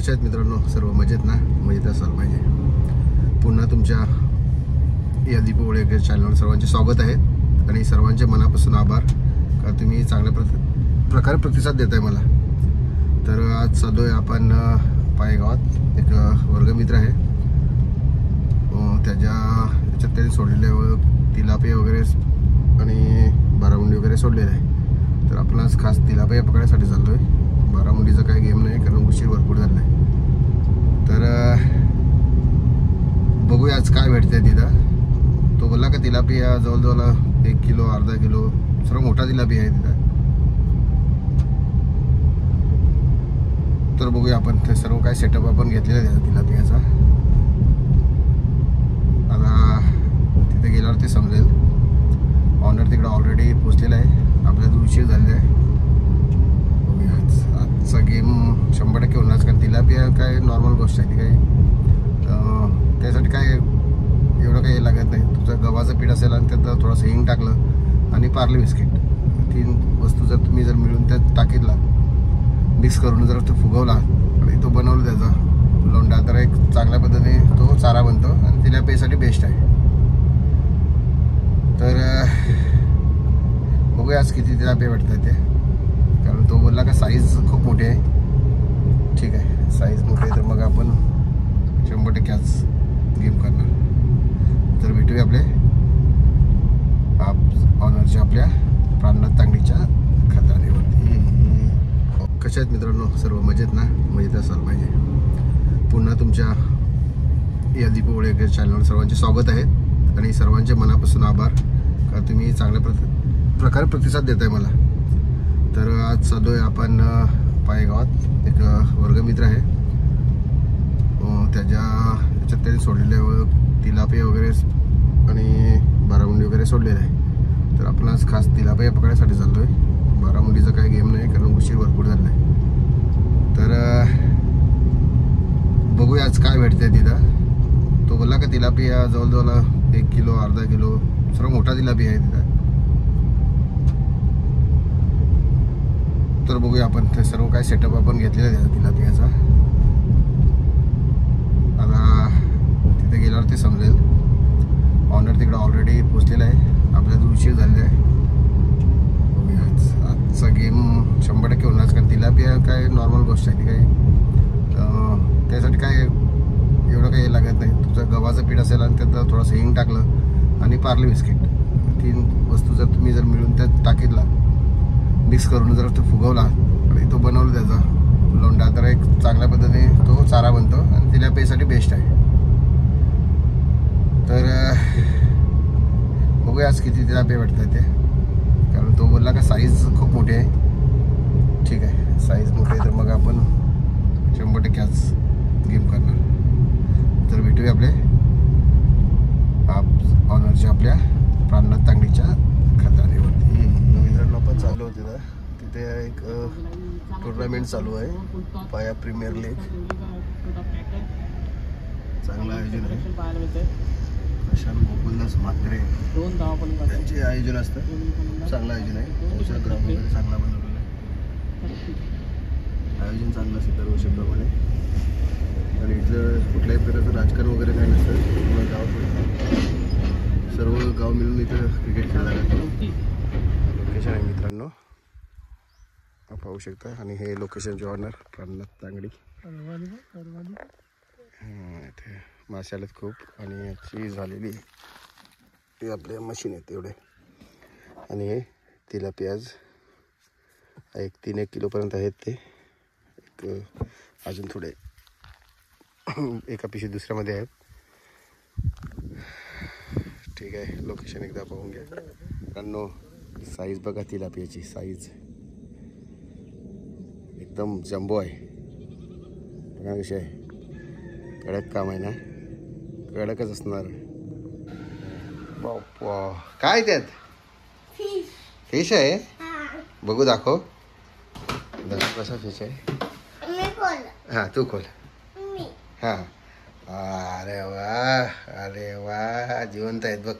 कशा आहेत मित्रांनो? सर्व मजेत ना? मजेत असाल पाहिजे. पुन्हा तुमच्या या दीपवळे चॅनलवर सर्वांचे स्वागत आहे आणि सर्वांचे मनापासून आभार का तुम्ही चांगल्या प्रकारे प्रतिसाद देताय मला. तर आज चाललोय आपण पायगावात. एक वर्गमित्र आहे, त्याच्यात त्यांनी सोडलेले तिलापिया वगैरे आणि बारामुंडी वगैरे सोडलेलं आहे. तर आपण आज खास तिलापिया पकडायसाठी चाललोय. बारामुंडीचा काही गेम नाही कारण उशीर भरपूर झाला आहे. तर बघूया आज काय भेटते तिथं. तो बोलला का तिलापिया जवळजवळ 1 किलो अर्धा किलो सर्व मोठा तिलापिया आहे तिथं. तर बघूया आपण ते सर्व काय सेटअप आपण घेतलेला आहे तिलापियाचा. आता तिथे गेल्यावर ते समजेल. ऑनर तिकडे ऑलरेडी पोचलेला आहे. आपल्याला उशीर झालेला आहे. आजचा गेम 100% होणार कारण तिलापिया काय नॉर्मल गोष्ट आहे. ती काही त्यासाठी काय एवढं काही लागत नाही. तुझं गव्हाचं पीठ असेल आणि त्यात थोडंसं हिंग टाकलं आणि पार्ले बिस्किट, 3 वस्तू जर तुम्ही मिळून त्यात टाकीतला मिक्स करून जर तो फुगवला आणि तो बनवला त्याचा लोंढा, तर एक चांगल्या पद्धतीने तो चारा बनतो आणि तिलापियासाठी बेस्ट आहे. तर बघूया आज किती तिलापिया भेटतात ते. कारण तो बोलला का साईज खूप मोठी आहे. ठीक आहे, साईज मोठी आहे तर मग आपण 100% आज गेम करणार. तर भेटूया आपले ऑनरच्या आपल्या प्राणनाथ तांगडीच्या खतानेवरती. कशा आहेत मित्रांनो? सर्व मजेत ना? मजेत असाल पाहिजे. पुन्हा तुमच्या या दीपवळे चॅनलवर सर्वांचे स्वागत आहे आणि सर्वांचे मनापासून आभार का तुम्ही चांगल्या प्रकारे प्रतिसाद देताय मला. तर आज चाललोय आपण पायगावात. एक वर्गमित्र आहे, त्याच्यात त्यांनी सोडलेले तिलापिया वगैरे आणि बारामुंडी वगैरे सोडलेलं आहे. तर आपण आज खास तिलापिया पकडायसाठी चाललोय. बारामुंडीचा काही गेम नाही कारण उशीर भरपूर झाला आहे. तर बघूया आज काय भेटते तिथं. तो बोलला का तिलापिया जवळजवळ 1 किलो अर्धा किलो सर्व मोठा तिलापिया आहे तिथं. तर बघूया आपण ते सर्व काय सेटअप आपण घेतलेला आहे तिलापियाचा. आता तिथे गेल्यावर ते समजेल. ऑनर तिकडे ऑलरेडी पोचलेला आहे. आपल्याला उशीर झालेला आहे. बघूया आजचा गेम 100% होणार कारण तिलापिया काय नॉर्मल गोष्ट आहे. ती काही त्यासाठी काय एवढं काही लागत नाही. तुझं गव्हाचं पीठ असेल आणि त्यात थोडंसं हिंग टाकलं आणि पार्ले बिस्किट, 3 वस्तू जर तुम्ही मिळून त्यात टाकीतला मिक्स करून जर तो फुगवला आणि तो बनवला त्याचा लोंढा, तर एक चांगल्या पद्धतीने तो चारा बनतो आणि तिलापियासाठी बेस्ट आहे. तर बघूया आज किती तिलापिया भेटतात ते. कारण तो बोलला का साईज खूप मोठी आहे. ठीक आहे, साईज मोठी आहे तर मग आपण 100% आज गेम करणार. तर भेटूया आपले ऑनरच्या आपल्या प्राणनाथ तांगडीच्या खतानेवरती. मित्रांनो आपण चाललो होते तिथे एक टुर्नामेंट चालू आहे, पाया प्रीमियर लीग. चांगलं आयोजन आहे. प्रशांत गोकुलदास म्हात्रे त्यांचे आयोजन असतं. चांगलं आयोजन आहे. तुमचा ग्राउंड वगैरे चांगला बनवलेला आहे. आयोजन चांगलं असतं दरवर्षीप्रमाणे. आणि इथलं कुठल्याही प्रकारचं राजकारण वगैरे काही नसतं. गाव सर्व गाव मिळून इथं क्रिकेट खेळला जातो. लोकेशन आहे मित्रांनो, पाहू शकता. आणि हे लोकेशनचे ऑनर प्राणनाथ तांगडी. इथे मासे आलेत खूप आणि याची झालेली ते आपल्या मशीन आहेत तेवढे. आणि हे तिलापियाज एक 3-1 किलोपर्यंत आहेत ते. एक अजून थोडे एका पिशवी दुसऱ्यामध्ये आहेत. ठीक आहे, लोकेशन एकदा पाहून घ्या. कारण साईज बघा तिलापियाची साईज एकदम जम्बो आहे. बघा कशी आहे. कडक काम आहे ना, कडकच असणार. काय त्यात फिश आहे? बघू दाखव. कसा फिश आहे? हां तू खोल. हां, अरे वा, अरे वा, जिवंत आहेत बघ.